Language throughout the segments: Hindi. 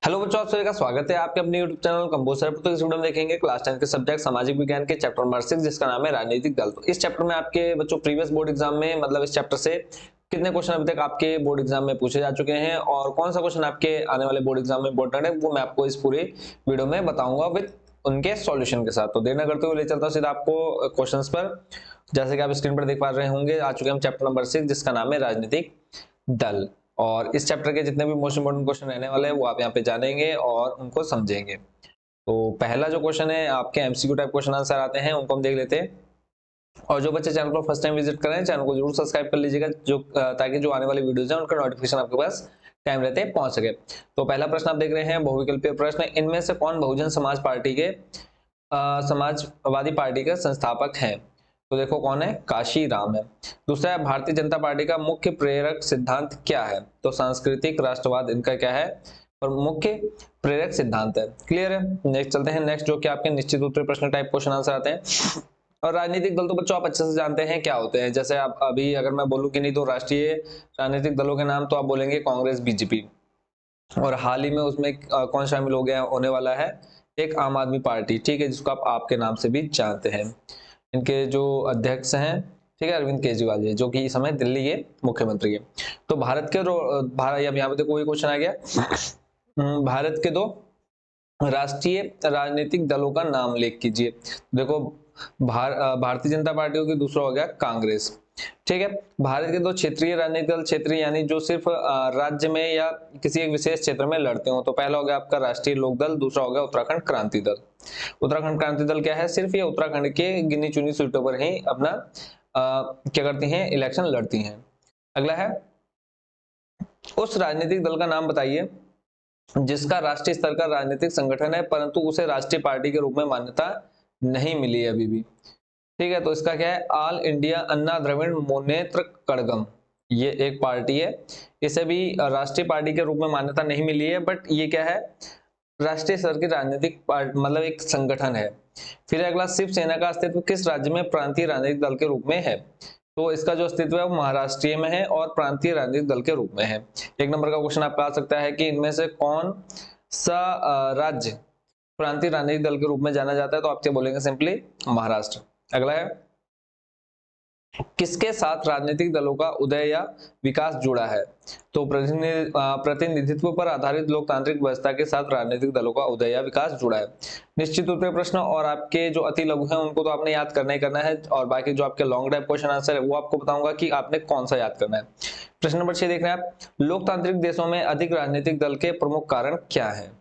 हेलो बच्चों, आप सभी का स्वागत है आपके अपने YouTube चैनल कंबोसर पर। तो इस वीडियो में देखेंगे क्लास 10 के सब्जेक्ट सामाजिक विज्ञान के चैप्टर नंबर 6 जिसका नाम है राजनीतिक दल। तो इस चैप्टर में आपके बच्चों प्रीवियस बोर्ड एग्जाम में मतलब इस चैप्टर से कितने क्वेश्चन अभी तक आपके बोर्ड एग्जाम में पूछे जा चुके हैं और कौन सा क्वेश्चन आपके आने वाले बोर्ड एग्जाम में इंपॉर्टेंट है वो मैं आपको इस पूरे वीडियो में बताऊंगा विद उनके सॉल्यूशन के साथ। तो देर न करते हुए ले चलता हूं सीधा आपको क्वेश्चंस पर। जैसे कि आप स्क्रीन पर देख पा रहे होंगे, आ चुके हम चैप्टर नंबर 6 जिसका नाम है राजनीतिक दल। और इस चैप्टर के जितने भी मोस्ट इंपोर्टेंट क्वेश्चन रहने वाले हैं वो आप यहाँ पे जानेंगे और उनको समझेंगे। तो पहला जो क्वेश्चन है, आपके एमसीक्यू टाइप क्वेश्चन आंसर आते हैं, उनको हम देख लेते हैं। और जो बच्चे चैनल को फर्स्ट टाइम विजिट कर रहे हैं, चैनल को जरूर सब्सक्राइब कर लीजिएगा जो ताकि जो आने वाली वीडियोस हैं उनका नोटिफिकेशन आपके पास टाइम रहते पहुंच सके। तो पहला प्रश्न आप देख रहे हैं, बहुविकल्पीय प्रश्न। इनमें से कौन बहुजन समाज पार्टी के समाजवादी पार्टी के संस्थापक हैं? तो देखो कौन है, काशी राम है। दूसरा है, भारतीय जनता पार्टी का मुख्य प्रेरक सिद्धांत क्या है? तो सांस्कृतिक राष्ट्रवाद इनका क्या है और मुख्य प्रेरक सिद्धांत है। क्लियर है। नेक्स्ट चलते हैं, नेक्स्ट जो कि आपके निश्चित उत्तर प्रश्न टाइप क्वेश्चन आंसर आते हैं। और राजनीतिक दल तो बच्चों आप अच्छे से जानते हैं क्या होते हैं। जैसे आप अभी अगर मैं बोलूं कि नहीं तो राष्ट्रीय राजनीतिक दलों के नाम, तो आप बोलेंगे कांग्रेस, बीजेपी। और हाल ही में उसमें कौन शामिल हो गया होने वाला है, एक आम आदमी पार्टी, ठीक है, जिसको आप आपके नाम से भी जानते हैं। इनके जो अध्यक्ष हैं, ठीक है, अरविंद केजरीवाल जी, जो कि इस समय दिल्ली के मुख्यमंत्री है। तो भारत के अब यहाँ पे देखो कोई क्वेश्चन आ गया। भारत के दो राष्ट्रीय राजनीतिक दलों का नाम लिख कीजिए। देखो भारतीय जनता पार्टी होगी, दूसरा हो गया कांग्रेस, ठीक है। भारत के दो क्षेत्रीय राजनीतिक दल, क्षेत्रीय यानी जो सिर्फ राज्य में या किसी एक विशेष क्षेत्र में लड़ते हो, तो पहला हो गया आपका राष्ट्रीय लोक दल, दूसरा हो गया उत्तराखंड क्रांति दल। उत्तराखंड क्रांति दल क्या है, सिर्फ ये उत्तराखंड के गिनी चुनी सीटों पर ही अपना क्या करती हैं, इलेक्शन लड़ती हैं। अगला है, उस राजनीतिक दल का नाम बताइए जिसका राष्ट्रीय स्तर का राजनीतिक संगठन है परंतु उसे राष्ट्रीय पार्टी के रूप में मान्यता नहीं मिली है अभी भी। ठीक है, तो इसका क्या है, ऑल इंडिया अन्ना द्रविड़ मुनेत्र कड़गम, ये एक पार्टी है। इसे भी राष्ट्रीय पार्टी के रूप में मान्यता नहीं मिली है, बट ये क्या है, राष्ट्रीय स्तर की राजनीतिक पार्टी मतलब एक संगठन है। फिर अगला, शिवसेना का अस्तित्व किस राज्य में प्रांतीय राजनीतिक दल के रूप में है? तो इसका जो अस्तित्व है वो महाराष्ट्र में है और प्रांतीय राजनीतिक दल के रूप में है। एक नंबर का क्वेश्चन आपका आ सकता है कि इनमें से कौन सा राज्य प्रांतीय राजनीतिक दल के रूप में जाना जाता है? तो आप क्या बोलेंगे, सिंपली महाराष्ट्र। अगला है, किसके साथ राजनीतिक दलों का उदय या विकास जुड़ा है? तो प्रतिनिधित्व पर आधारित लोकतांत्रिक व्यवस्था के साथ राजनीतिक दलों का उदय या विकास जुड़ा है। निश्चित उत्तर प्रश्न और आपके जो अति लघु हैं उनको तो आपने याद करना ही करना है, और बाकी जो आपके लॉन्ग टाइप क्वेश्चन आंसर है वो आपको बताऊंगा कि आपने कौन सा याद करना है। प्रश्न नंबर 6 देख रहे हैं आप, लोकतांत्रिक देशों में अधिक राजनीतिक दल के प्रमुख कारण क्या है?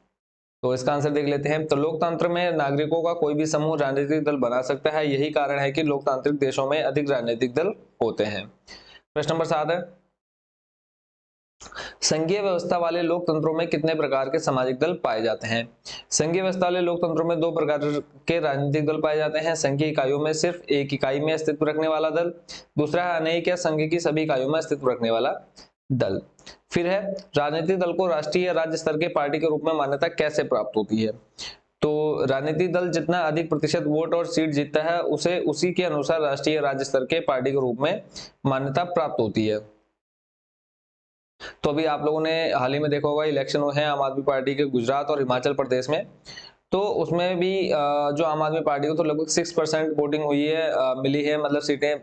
तो इसका आंसर देख लेते हैं। तो लोकतंत्र में नागरिकों का कोई भी समूह राजनीतिक दल बना सकता है, यही कारण है कि लोकतांत्रिक देशों में अधिक राजनीतिक दल होते हैं। प्रश्न नंबर 7 है, संघीय व्यवस्था वाले लोकतंत्रों में कितने प्रकार के सामाजिक दल पाए जाते हैं? संघीय व्यवस्था वाले लोकतंत्रों में दो प्रकार के राजनीतिक दल पाए जाते हैं। संघीय इकाइयों में सिर्फ एक इकाई में अस्तित्व रखने वाला दल, दूसरा है अनेक या संघ की सभी इकाइयों में अस्तित्व रखने वाला दल। फिर है, राजनीतिक दल को राष्ट्रीय या राज्य स्तर के पार्टी के रूप में मान्यता कैसे प्राप्त होती है? तो राजनीतिक दल जितना अधिक प्रतिशत वोट और सीट जीतता है उसे उसी के अनुसार राष्ट्रीय राज्य स्तर के पार्टी के रूप में मान्यता प्राप्त होती है। तो अभी आप लोगों ने हाल ही में देखा होगा, इलेक्शन हुए हैं आम आदमी पार्टी के गुजरात और हिमाचल प्रदेश में। तो उसमें भी जो आम आदमी पार्टी को तो लगभग 6% वोटिंग हुई है, मिली है, मतलब सीटें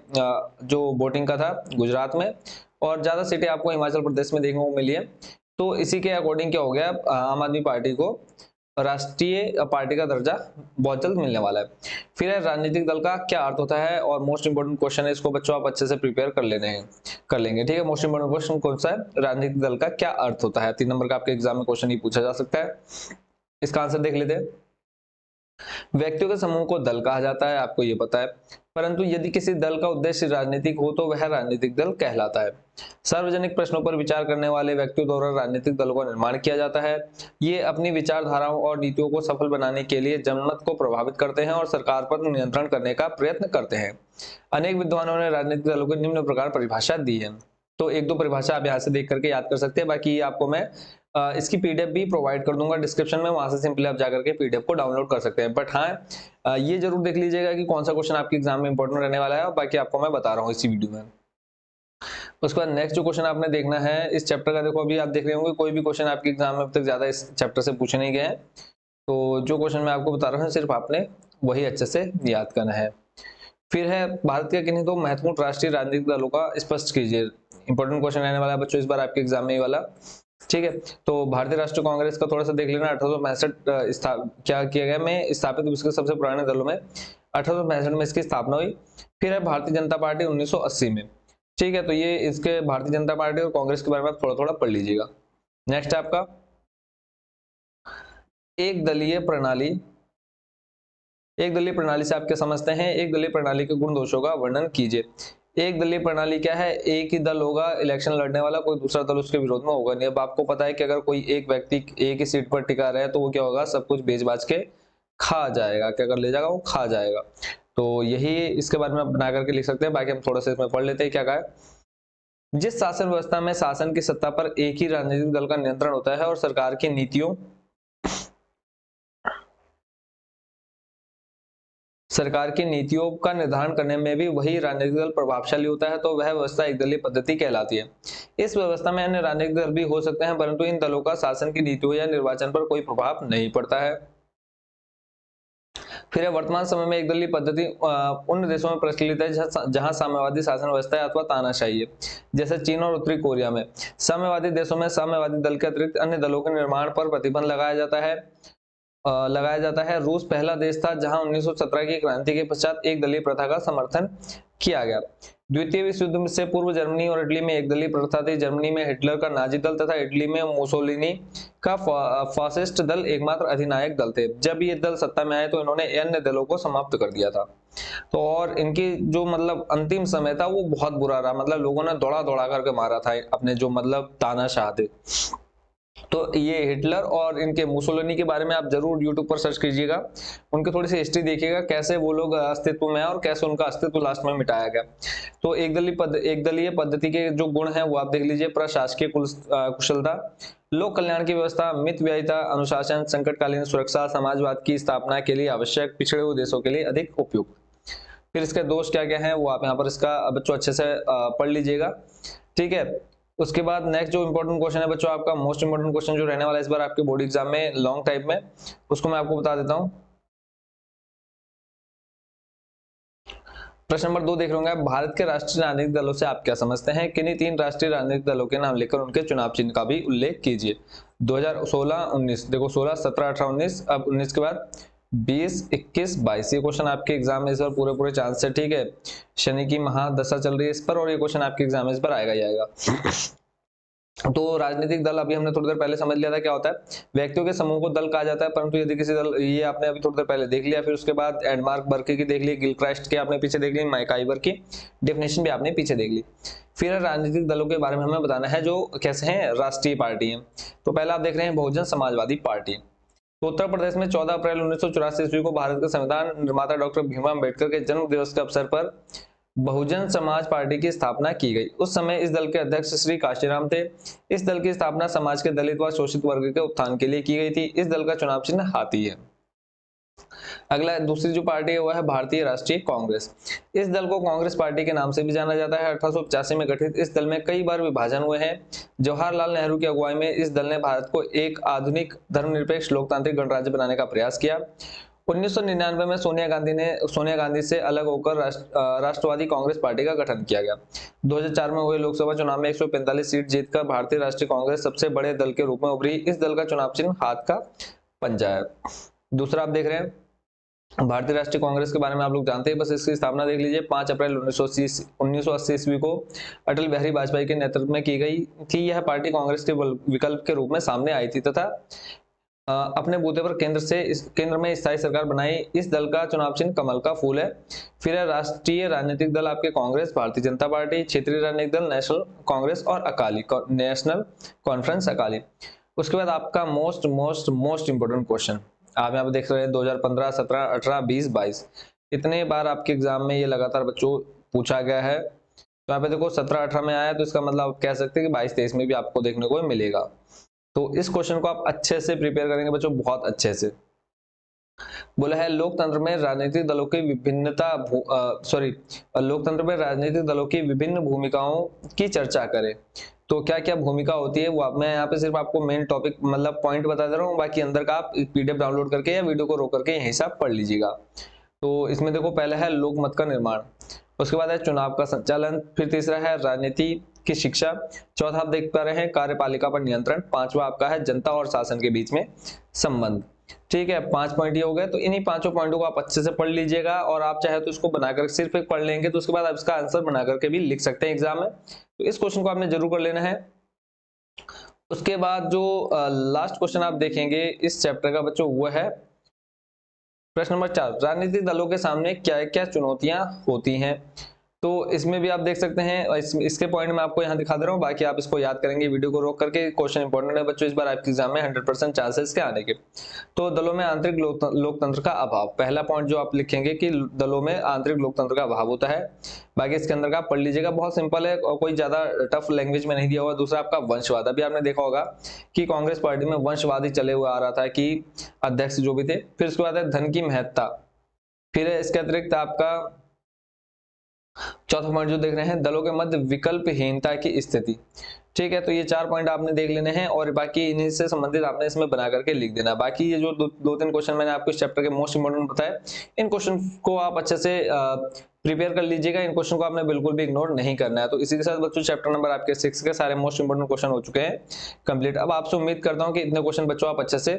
जो वोटिंग का था गुजरात में, और ज्यादा सीटें आपको हिमाचल प्रदेश में देखने को मिली है। तो इसी के अकॉर्डिंग क्या हो गया, आम आदमी पार्टी को राष्ट्रीय पार्टी का दर्जा बहुत जल्द मिलने वाला है। फिर है, राजनीतिक दल का क्या अर्थ होता है? और मोस्ट इंपोर्टेंट क्वेश्चन है, इसको बच्चों आप अच्छे से प्रिपेयर कर लेंगे, ठीक है। मोस्ट इंपोर्टेंट क्वेश्चन कौन सा है, राजनीतिक दल का क्या अर्थ होता है? 3 नंबर का आपके एग्जाम में क्वेश्चन ही पूछा जा सकता है। इसका आंसर देख लेते हैं। व्यक्तियों के समूह को दल कहा जाता है, आपको ये पता है, परंतु यदि किसी दल का उद्देश्य राजनीतिक हो तो वह राजनीतिक दल कहलाता है। सार्वजनिक प्रश्नों पर विचार करने वाले व्यक्तियों द्वारा राजनीतिक दलों का निर्माण किया जाता है। ये अपनी विचारधाराओं और नीतियों को सफल बनाने के लिए जनमत को प्रभावित करते हैं और सरकार पर नियंत्रण करने का प्रयत्न करते हैं। अनेक विद्वानों ने राजनीतिक दलों को निम्न प्रकार परिभाषा दी है। तो एक दो परिभाषा आप यहाँ से देख करके याद कर सकते हैं, बाकी आपको मैं इसकी पीडीएफ भी प्रोवाइड कर दूंगा डिस्क्रिप्शन में, वहां से सिंपली आप जाकर के पीडीएफ को डाउनलोड कर सकते हैं। बट हाँ, ये जरूर देख लीजिएगा कि कौन सा क्वेश्चन आपके एग्जाम में इंपॉर्टेंट रहने वाला है, और बाकी आपको मैं बता रहा हूँ इसी वीडियो में। उसके बाद नेक्स्ट जो क्वेश्चन आपने देखना है इस चैप्टर का, देखो अभी आप देख रहे होंगे कोई भी क्वेश्चन आपके एग्जाम में अब तक ज्यादा इस चैप्टर से पूछे नहीं गए हैं, तो जो क्वेश्चन मैं आपको बता रहा हूँ सिर्फ आपने वही अच्छे से याद करना है। फिर है भारत के किन्हीं दो महत्वपूर्ण राष्ट्रीय राजनीतिक दलों का स्पष्ट कीजिए। इंपॉर्टेंट क्वेश्चन रहने वाला है बच्चों इस बार आपके एग्जाम में ये वाला, ठीक है। तो भारतीय राष्ट्रीय कांग्रेस का थोड़ा सा देख लेना, 1865 क्या किया गया में स्थापित, विश्व के सबसे पुराने दलों में 1865 में इसकी स्थापना हुई। फिर है भारतीय जनता पार्टी 1980 में, ठीक है। तो ये इसके भारतीय जनता पार्टी और कांग्रेस के बारे में थोड़ा थोड़ा पढ़ लीजिएगा। नेक्स्ट आपका एक दलीय प्रणाली। एक दलीय प्रणाली से आप क्या समझते हैं, एक दलीय प्रणाली के गुण दोषों का वर्णन कीजिए। एक दलीय प्रणाली क्या है, एक ही दल होगा इलेक्शन लड़ने वाला, कोई दूसरा दल उसके विरोध में होगा नहीं। अब आपको पता है कि अगर कोई एक व्यक्ति एक ही सीट पर टिका रहे तो वो क्या होगा, सब कुछ बेच बाच के खा जाएगा, क्या कर ले जाएगा, वो खा जाएगा। तो यही इसके बारे में बना करके लिख सकते हैं। बाकी हम थोड़ा सा इसमें पढ़ लेते हैं क्या कहा है। जिस शासन व्यवस्था में शासन की सत्ता पर एक ही राजनीतिक दल का नियंत्रण होता है और सरकार की नीतियों का निर्धारण करने में भी वही राजनीतिक दल प्रभावशाली होता है, तो वह व्यवस्था एक दलीय पद्धति कहलाती है। इस व्यवस्था में अन्य राजनीतिक दल भी हो सकते हैं, परंतु इन दलों का शासन की नीतियों या निर्वाचन पर कोई प्रभाव नहीं पड़ता है। फिर वर्तमान समय में एक दलीय पद्धति उन देशों में प्रचलित है जहां साम्यवादी शासन व्यवस्था है अथवा तानाशाही है, जैसे चीन और उत्तरी कोरिया में। साम्यवादी देशों में साम्यवादी दल के अतिरिक्त अन्य दलों के निर्माण पर प्रतिबंध लगाया जाता है। रूस पहला देश था जहां 1917 की क्रांति के पश्चात एक दलीय प्रथा का समर्थन किया गया। द्वितीय विश्व युद्ध से पूर्व जर्मनी और इटली में एक दलीय प्रथा थी। जर्मनी में हिटलर का नाजी दल तथा इटली में मुसोलिनी का फासिस्ट दल एकमात्र अधिनायक दल थे। जब ये दल सत्ता में आए तो इन्होंने अन्य दलों को समाप्त कर दिया था। तो और इनकी जो मतलब अंतिम समय था वो बहुत बुरा रहा, मतलब लोगों ने दौड़ा दौड़ा करके मारा था अपने जो मतलब तानाशाह थे। तो ये हिटलर और इनके मुसोलिनी के बारे में आप जरूर यूट्यूब पर सर्च कीजिएगा, उनकी थोड़ी सी हिस्ट्री देखिएगा कैसे वो लोग अस्तित्व में है और कैसे उनका अस्तित्व लास्ट में मिटाया गया। तो एक दलीय पद्धति के जो गुण हैं वो आप देख लीजिए। प्रशासकीय कुशलता, लोक कल्याण की व्यवस्था, मितव्ययिता, अनुशासन, संकटकालीन सुरक्षा, समाजवाद की स्थापना के लिए आवश्यक, पिछड़े हुए देशों के लिए अधिक उपयुक्त। फिर इसके दोष क्या क्या है वो आप यहाँ पर इसका बच्चों अच्छे से पढ़ लीजिएगा, ठीक है। उसके बाद नेक्स्ट जो इंपॉर्टेंट क्वेश्चन है बच्चों, आपका मोस्ट इंपॉर्टेंट क्वेश्चन जो रहने वाला है इस बार आपके बोर्ड एग्जाम में लॉन्ग टाइप में, उसको मैं आपको बता देता हूं। प्रश्न नंबर 2 देख रहे होंगे, भारत के राष्ट्रीय राजनीतिक दलों से आप क्या समझते हैं। किन्हीं 3 राष्ट्रीय राजनीतिक दलों के नाम लेकर उनके चुनाव चिन्ह का भी उल्लेख कीजिए। 2016-19 देखो 16, 17, 18, 19, अब 19 के बाद 20, 21, 22 ये क्वेश्चन आपके एग्जाम में इस बार पूरे चांस है, ठीक है। शनि की महादशा चल रही है इस पर और ये क्वेश्चन आपके एग्जाम में इस बार आएगा ही आएगा। तो राजनीतिक दल अभी हमने थोड़ी देर पहले समझ लिया था क्या होता है, व्यक्तियों के समूह को दल कहा जाता है, परंतु यदि किसी दल, ये आपने अभी थोड़ी देर पहले देख लिया। फिर उसके बाद एडमार्क बर्के की देख ली, गिलक्राइस्ट की आपने पीछे देख ली, मैकाइवर की डेफिनेशन भी आपने पीछे देख ली। फिर राजनीतिक दलों के बारे में हमें बताना है जो कैसे हैं, राष्ट्रीय पार्टी है। तो पहला आप देख रहे हैं बहुजन समाजवादी पार्टी। तो उत्तर प्रदेश में 14 अप्रैल 1984 ईस्वी को भारत के संविधान निर्माता डॉक्टर भीमराव अम्बेडकर के जन्म दिवस के अवसर पर बहुजन समाज पार्टी की स्थापना की गई। उस समय इस दल के अध्यक्ष श्री काशीराम थे। इस दल की स्थापना समाज के दलित व शोषित वर्ग के उत्थान के लिए की गई थी। इस दल का चुनाव चिन्ह हाथी है। अगला दूसरी जो पार्टी है वह है भारतीय राष्ट्रीय कांग्रेस। इस दल को कांग्रेस पार्टी के नाम से भी जाना जाता है। 1885 में गठित इस दल में कई बार विभाजन हुए हैं। जवाहरलाल नेहरू की अगुवाई में इस दल ने भारत को एक आधुनिक धर्मनिरपेक्ष लोकतांत्रिक गणराज्य बनाने का प्रयास किया। 1999 में सोनिया गांधी से अलग होकर राष्ट्रवादी कांग्रेस पार्टी का गठन किया गया। 2004 में हुए लोकसभा चुनाव में 145 सीट जीतकर भारतीय राष्ट्रीय कांग्रेस सबसे बड़े दल के रूप में उभरी। इस दल का चुनाव चिन्ह हाथ का पंजा है। दूसरा आप देख रहे हैं भारतीय राष्ट्रीय कांग्रेस के बारे में आप लोग जानते हैं, बस इसकी स्थापना देख लीजिए। 5 अप्रैल 1980 ईस्वी को अटल बिहारी वाजपेयी के नेतृत्व में की गई थी। यह पार्टी कांग्रेस के विकल्प के रूप में सामने आई थी तथा अपने बूते पर केंद्र में स्थायी सरकार बनाई। इस दल का चुनाव चिन्ह कमल का फूल है। फिर है राष्ट्रीय राजनीतिक दल आपके कांग्रेस, भारतीय जनता पार्टी, क्षेत्रीय राजनीतिक दल नेशनल कांग्रेस और अकाली नेशनल कॉन्फ्रेंस अकाली। उसके बाद आपका मोस्ट इंपोर्टेंट क्वेश्चन आप यहाँ पे देख रहे हैं 2015, 17, 18, 20, 22 इतने बार आपके एग्जाम में ये लगातार बच्चों पूछा गया है। तो यहाँ पे देखो 17, 18 में आया, तो इसका मतलब आप कह सकते हैं कि 22, 23 में भी आपको देखने को मिलेगा। तो इस क्वेश्चन को आप अच्छे से प्रिपेयर करेंगे बच्चों, बहुत अच्छे से। बोला है लोकतंत्र में राजनीतिक दलों की लोकतंत्र में राजनीतिक दलों की विभिन्न भूमिकाओं की चर्चा करें। तो क्या क्या भूमिका होती है वो मैं यहाँ पे सिर्फ आपको मेन टॉपिक मतलब पॉइंट बता दे रहा हूँ, बाकी अंदर का आप पीडीएफ डाउनलोड करके या वीडियो को रोक करके यहीं से आप पढ़ लीजिएगा। तो इसमें देखो पहला है लोकमत का निर्माण, उसके बाद है चुनाव का संचालन, फिर तीसरा है राजनीति की शिक्षा, चौथा आप देख पा रहे हैं कार्यपालिका पर नियंत्रण, पांचवा आपका है जनता और शासन के बीच में संबंध। ठीक है, 5 पॉइंट ये हो गए। तो इन्हीं पांचों पॉइंटों को आप अच्छे से पढ़ लीजिएगा और आप चाहे तो इसको बनाकर सिर्फ एक पढ़ लेंगे तो उसके बाद आप इसका आंसर बना करके भी लिख सकते हैं एग्जाम में। तो इस क्वेश्चन को आपने जरूर कर लेना है। उसके बाद जो लास्ट क्वेश्चन आप देखेंगे इस चैप्टर का बच्चों वो है प्रश्न नंबर 4, राजनीतिक दलों के सामने क्या क्या चुनौतियां होती हैं। तो इसमें भी आप देख सकते हैं, इसके पॉइंट में आपको यहाँ दिखा दे रहा हूँ, बाकी आप इसको याद करेंगे वीडियो को रोक करके। क्वेश्चन इंपॉर्टेंट है बच्चों, इस बार आपके एग्जाम में 100% चांसेस के आने के। तो दलों में आंतरिक लोकतंत्र का अभाव, पहला पॉइंट जो आप लिखेंगे कि दलों में आंतरिक लोकतंत्र का अभाव होता है। बाकी इसके अंदर का आप पढ़ लीजिएगा, बहुत सिंपल है और कोई ज्यादा टफ लैंग्वेज में नहीं दिया हुआ। दूसरा आपका वंशवाद, अभी आपने देखा होगा कि कांग्रेस पार्टी में वंशवाद ही चले हुए आ रहा था कि अध्यक्ष जो भी थे। फिर उसके बाद है धन की महत्ता, फिर इसके अतिरिक्त आपका चौथा पॉइंट जो देख रहे हैं दलों के मध्य विकल्पहीनता की स्थिति। ठीक है, तो ये 4 पॉइंट आपने देख लेने हैं और बाकी इन्हीं से संबंधित आपने इसमें बना करके लिख देना। बाकी ये जो दो तीन क्वेश्चन मैंने आपको इस चैप्टर के मोस्ट इंपोर्टेंट बताए, इन क्वेश्चन को आप अच्छे से प्रिपेयर कर लीजिएगा। इन क्वेश्चन को आपने बिल्कुल भी इग्नोर नहीं करना है। तो इसी के साथ बच्चों चैप्टर नंबर आपके 6 के सारे मोस्ट इंपोर्टेंट क्वेश्चन हो चुके हैं कंप्लीट। अब आपसे उम्मीद करता हूँ कि इतने क्वेश्चन बच्चों आप अच्छे से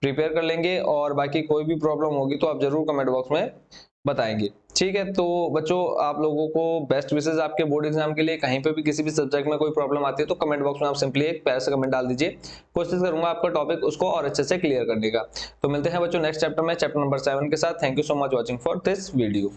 प्रिपेयर कर लेंगे और बाकी कोई भी प्रॉब्लम होगी तो आप जरूर कमेंट बॉक्स में बताएंगे। ठीक है, तो बच्चों आप लोगों को बेस्ट विशेस आपके बोर्ड एग्जाम के लिए। कहीं पे भी किसी भी सब्जेक्ट में कोई प्रॉब्लम आती है तो कमेंट बॉक्स में आप सिंपली एक प्यार से कमेंट डाल दीजिए, कोशिश करूंगा आपका टॉपिक उसको और अच्छे से क्लियर करने का। तो मिलते हैं बच्चों नेक्स्ट चैप्टर में, चैप्टर नंबर 7 के साथ। Thank you so much watching for this video.